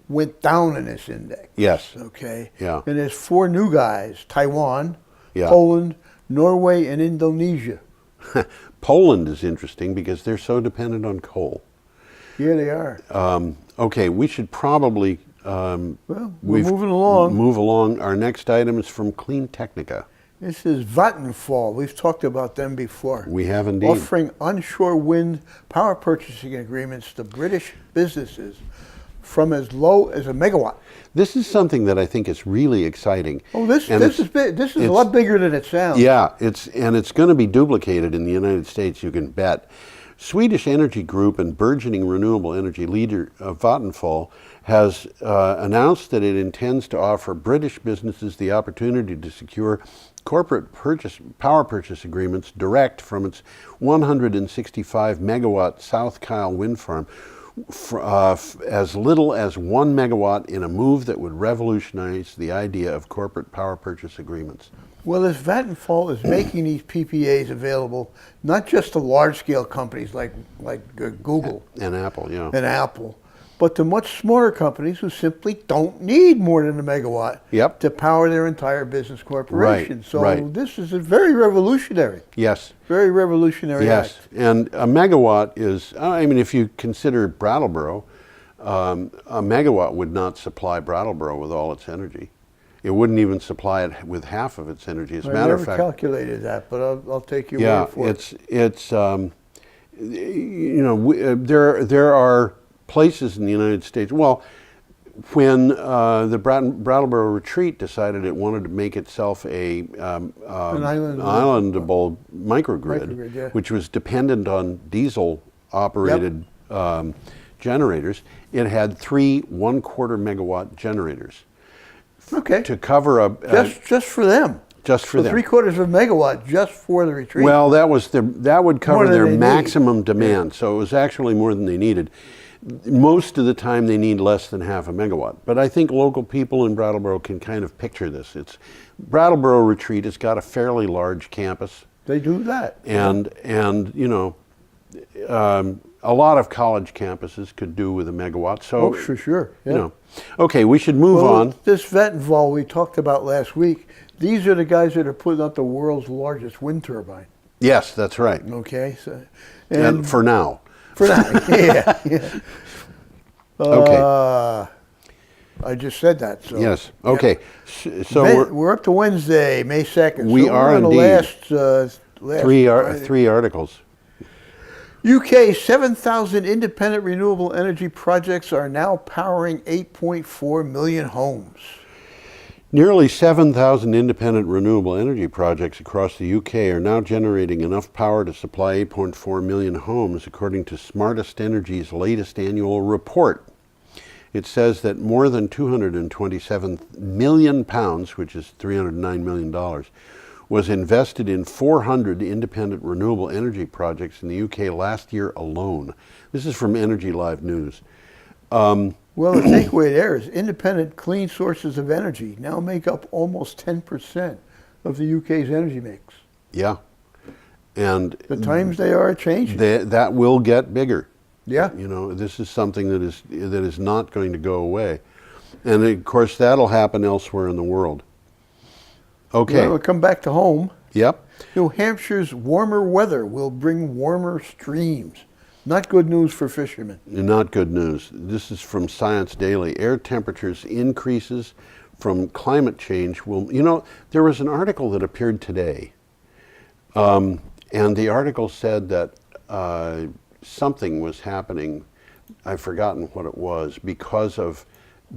went down in this index. Yes. Okay. Yeah. And there's 4 new guys: Taiwan, Yeah. Poland, Norway, and Indonesia. Poland is interesting because they're so dependent on coal. Yeah, they are. Okay, we should probably Well, we're moving along. move along. Our next item is from Clean Technica. This is Vattenfall. We've talked about them before. We have indeed. Offering onshore wind power purchasing agreements to British businesses from as low as a megawatt. This is something that I think is really exciting. Oh, this is big. This is a it's- lot bigger than it sounds. Yeah, it's going to be duplicated in the United States, you can bet. Swedish energy group and burgeoning renewable energy leader Vattenfall has announced that it intends to offer British businesses the opportunity to secure corporate power purchase agreements direct from its 165 megawatt South Kyle wind farm for as little as 1 megawatt, in a move that would revolutionize the idea of corporate power purchase agreements. Well, if Vattenfall is making these PPAs available, not just to large-scale companies like Google And Apple, yeah. and Apple, but to much smaller companies who simply don't need more than a megawatt Yep. to power their entire business corporation. Right, So right. this is a very revolutionary, Yes. very revolutionary Yes, act. and a megawatt is, I mean, if you consider Brattleboro, a megawatt would not supply Brattleboro with all its energy. It wouldn't even supply it with half of its energy. As a I matter never of fact, calculated that, but I'll take your yeah, word for it. it's there are places in the United States. Well, when the Brattleboro Retreat decided it wanted to make itself an islandable microgrid, Yeah. which was dependent on diesel-operated generators, it had 3 1/4 megawatt generators Okay, to cover just for them. just for So them. 3/4 of a megawatt just for the retreat. Well, that would cover More than their they need. maximum demand, so it was actually more than they needed. Most of the time they need less than half a megawatt. But I think local people in Brattleboro can kind of picture this. Brattleboro Retreat has got a fairly large campus, They do that. and a lot of college campuses could do with a megawatt. So, Oh, for sure. Yeah. Okay, we should move Well, on. this Vattenfall we talked about last week, these are the guys that are putting out the world's largest wind turbine. Yes, that's right. Okay, so And for now. for now, yeah. Okay. I just said that. So Yes. yeah. Okay. So We're up to Wednesday, May 2nd. We so are we're on indeed. the last three articles. UK 7,000 independent renewable energy projects are now powering 8.4 million homes. Nearly 7,000 independent renewable energy projects across the UK are now generating enough power to supply 8.4 million homes, according to Smartest Energy's latest annual report. It says that more than £227 million, which is $309 million, was invested in 400 independent renewable energy projects in the UK last year alone. This is from Energy Live News. Well, the takeaway there is independent clean sources of energy now make up almost 10% of the UK's energy mix. Yeah. And The times they are changing. that will get bigger. Yeah. This is something that is not going to go away. And of course, that'll happen elsewhere in the world. Okay. Well, we'll come back to home. Yep. New Hampshire's warmer weather will bring warmer streams. Not good news for fishermen. Not good news. This is from Science Daily. Air temperatures increases from climate change will, there was an article that appeared today, and the article said that something was happening, I've forgotten what it was, because of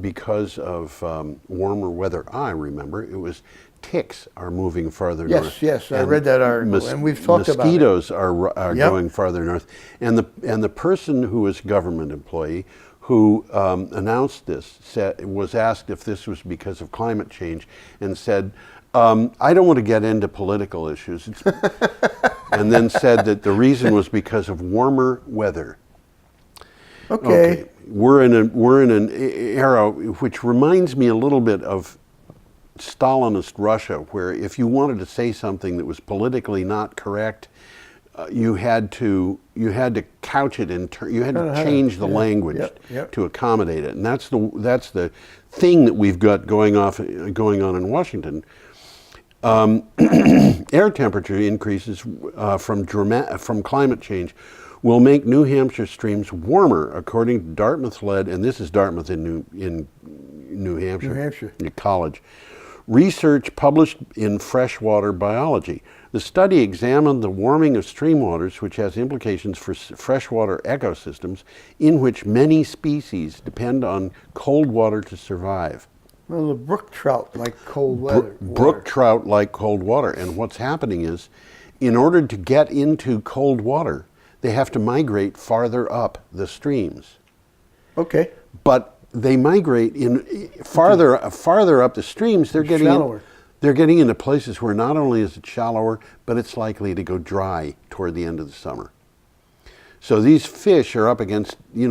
because of warmer weather. I remember it was ticks are moving farther Yes, north. yes, I read that article, and we've talked about it. Mosquitoes are Yep. going farther north, and the person who was a government employee who announced this was asked if this was because of climate change, and said, "I don't want to get into political issues," and then said that the reason was because of warmer weather. Okay. We're in an era which reminds me a little bit of Stalinist Russia, where if you wanted to say something that was politically not correct, you had to couch it in you had to change the language to accommodate it, and that's the thing that we've got going on in Washington. Air temperature increases from climate change will make New Hampshire streams warmer, according to Dartmouth-led, and this is Dartmouth in New Hampshire, college. Research published in Freshwater Biology. The study examined the warming of stream waters, which has implications for freshwater ecosystems in which many species depend on cold water to survive. Well, the brook trout like cold weather. Brook trout like cold water. And what's happening is, in order to get into cold water, they have to migrate farther up the streams. Okay. But they migrate farther up the streams. They're getting into places where not only is it shallower, but it's likely to go dry toward the end of the summer. So these fish are up against, they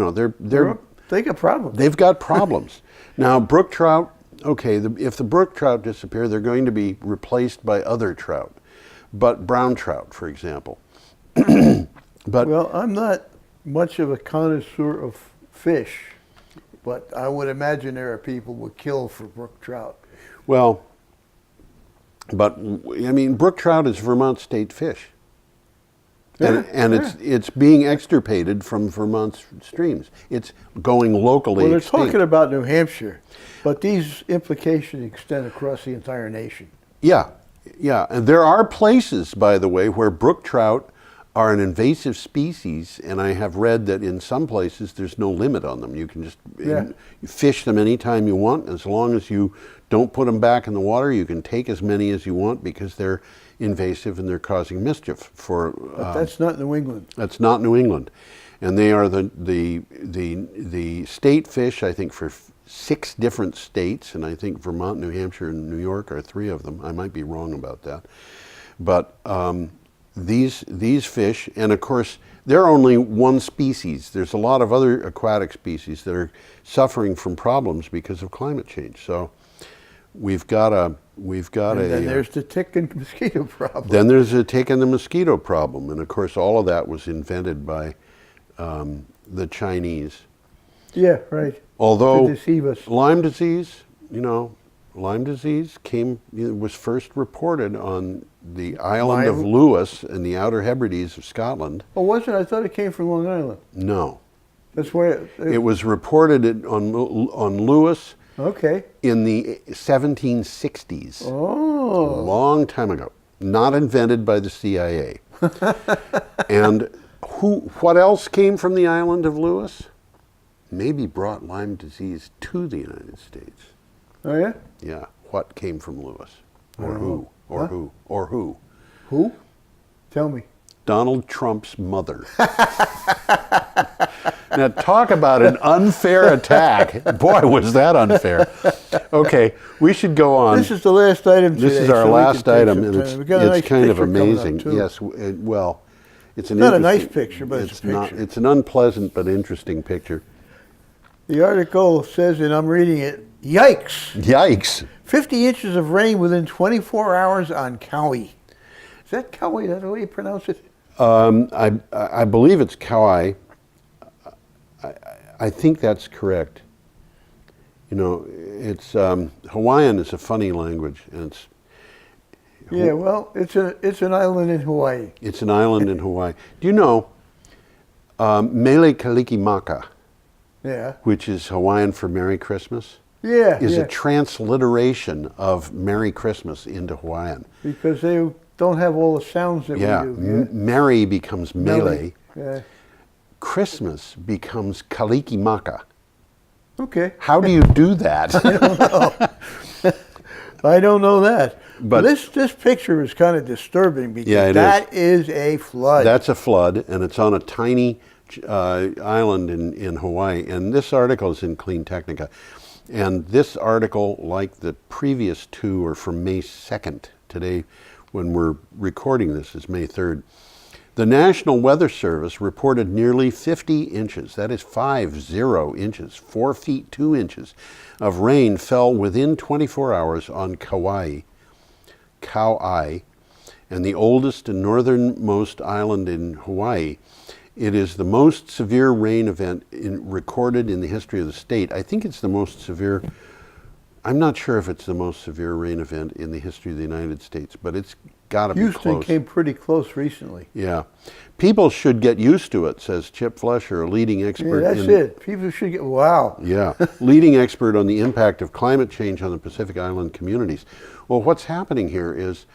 got problems. They've got problems. Now, brook trout, okay, if the brook trout disappear, they're going to be replaced by other trout. But brown trout, for example. Well, I'm not much of a connoisseur of fish, but I would imagine there are people who would kill for brook trout. Well, but I mean, brook trout is Vermont state fish, and it's being extirpated from Vermont streams. It's going locally. Well, they're extinct. talking about New Hampshire, but these implications extend across the entire nation. Yeah, and there are places, by the way, where brook trout are an invasive species, and I have read that in some places there's no limit on them. You can just fish them anytime you want. As long as you don't put them back in the water, you can take as many as you want because they're invasive and they're causing mischief. But that's not New England. That's not New England. And they are the state fish, I think, for 6 different states, and I think Vermont, New Hampshire, and New York are 3 of them. I might be wrong about that. But these fish, and of course, they're only one species. There's a lot of other aquatic species that are suffering from problems because of climate change. So we've got then there's the tick and mosquito problem. Then there's a tick and the mosquito problem, and of course, all of that was invented by the Chinese. Yeah, right. Although to deceive us. Lyme disease, was first reported on the island of Lewis in the Outer Hebrides of Scotland. Oh, was it? I thought it came from Long Island. No. That's where it was reported on Lewis. Okay. In the 1760s. Oh. A long time ago. Not invented by the CIA. And what else came from the island of Lewis? Maybe brought Lyme disease to the United States. Oh, yeah? Yeah. What came from Lewis? Or who? Or who? Or who? Who? Tell me. Donald Trump's mother. Now, talk about an unfair attack. Boy, was that unfair. Okay, we should go on. This is the last item today. This is our last item, and it's kind of amazing. Yes, well, it's not a nice picture, but it's a picture. It's an unpleasant but interesting picture. The article says, and I'm reading it, yikes. Yikes. 50 inches of rain within 24 hours on Kauai. Is that Kauai? Is that the way you pronounce it? I believe it's Kauai. I think that's correct. It's Hawaiian is a funny language, and it's it's an island in Hawaii. It's an island in Hawaii. Do you know Mele Kalikimaka? Yeah. Which is Hawaiian for Merry Christmas? Yeah. Is a transliteration of Merry Christmas into Hawaiian. Because they don't have all the sounds that we do. Yeah. Merry becomes Mele. Yeah. Christmas becomes Kalikimaka. Okay. How do you do that? I don't know that. But this picture is kind of disturbing because Yeah, it that is a flood. That's a flood, and it's on a tiny island in Hawaii. And this article is in Clean Technica. And this article, like the previous two, are from May 2nd. Today, when we're recording this, is May 3rd. The National Weather Service reported nearly 50 inches, that is 50 inches, 4 feet 2 inches of rain fell within 24 hours on Kauai, and the oldest and northernmost island in Hawaii. It is the most severe rain event recorded in the history of the state. I think it's the most severe. I'm not sure if it's the most severe rain event in the history of the United States, but it's got to be close. Houston came pretty close recently. Yeah. People should get used to it, says Chip Flesher, a leading expert. Yeah, that's it. People should get, wow. Yeah, leading expert on the impact of climate change on the Pacific Island communities. Well, what's happening here is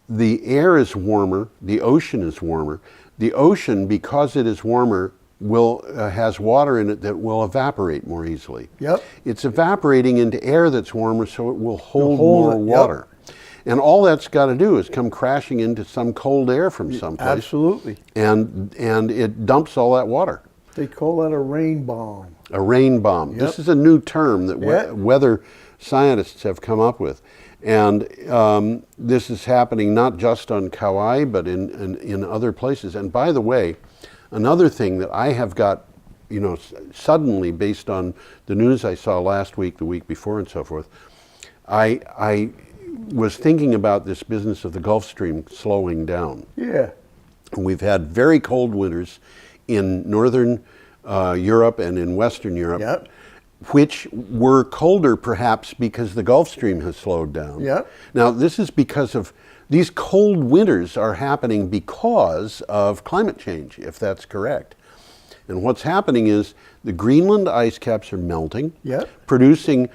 the air is warmer, the ocean is warmer. The ocean, because it is warmer, has water in it that will evaporate more easily. Yep. It's evaporating into air that's warmer, so it will hold more water. Yep. And all that's got to do is come crashing into some cold air from someplace. Absolutely. And it dumps all that water. They call that a rain bomb. A rain bomb. Yep. This is a new term that weather scientists have come up with. And this is happening not just on Kauai, but in other places. And by the way, another thing that I have got, suddenly based on the news I saw last week, the week before and so forth, I was thinking about this business of the Gulf Stream slowing down. Yeah. We've had very cold winters in northern Europe and in Western Europe. Yep. Which were colder perhaps because the Gulf Stream has slowed down. Yep. Now this is because of, these cold winters are happening because of climate change, if that's correct. And what's happening is the Greenland ice caps are melting, producing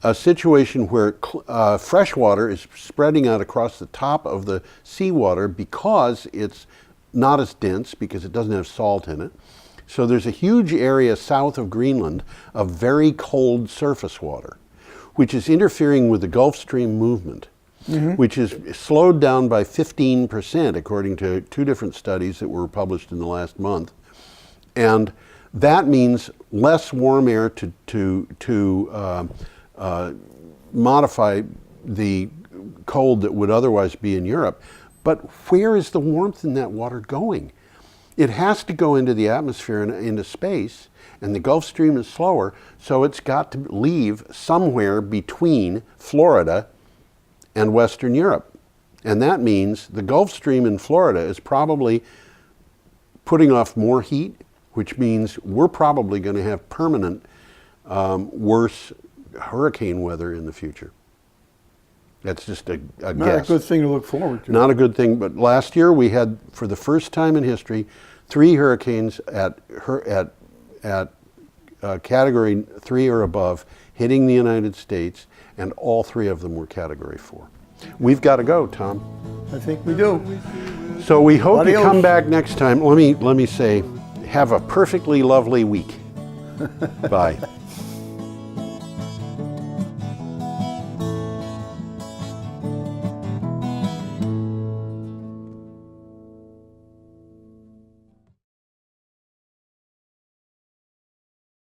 a situation where fresh water is spreading out across the top of the seawater because it's not as dense, because it doesn't have salt in it. So there's a huge area south of Greenland of very cold surface water, which is interfering with the Gulf Stream movement, which is slowed down by 15%, according to 2 different studies that were published in the last month. And that means less warm air to modify the cold that would otherwise be in Europe. But where is the warmth in that water going? It has to go into the atmosphere and into space, and the Gulf Stream is slower, so it's got to leave somewhere between Florida and Western Europe. And that means the Gulf Stream in Florida is probably putting off more heat, which means we're probably going to have permanent, worse hurricane weather in the future. That's just a guess. Not a good thing to look forward to. Not a good thing, but last year we had, for the first time in history, 3 hurricanes at category 3 or above hitting the United States, and all 3 of them were category 4. We've got to go, Tom. I think we do. So we hope you Adios. come back next time. Let me say, have a perfectly lovely week. Bye.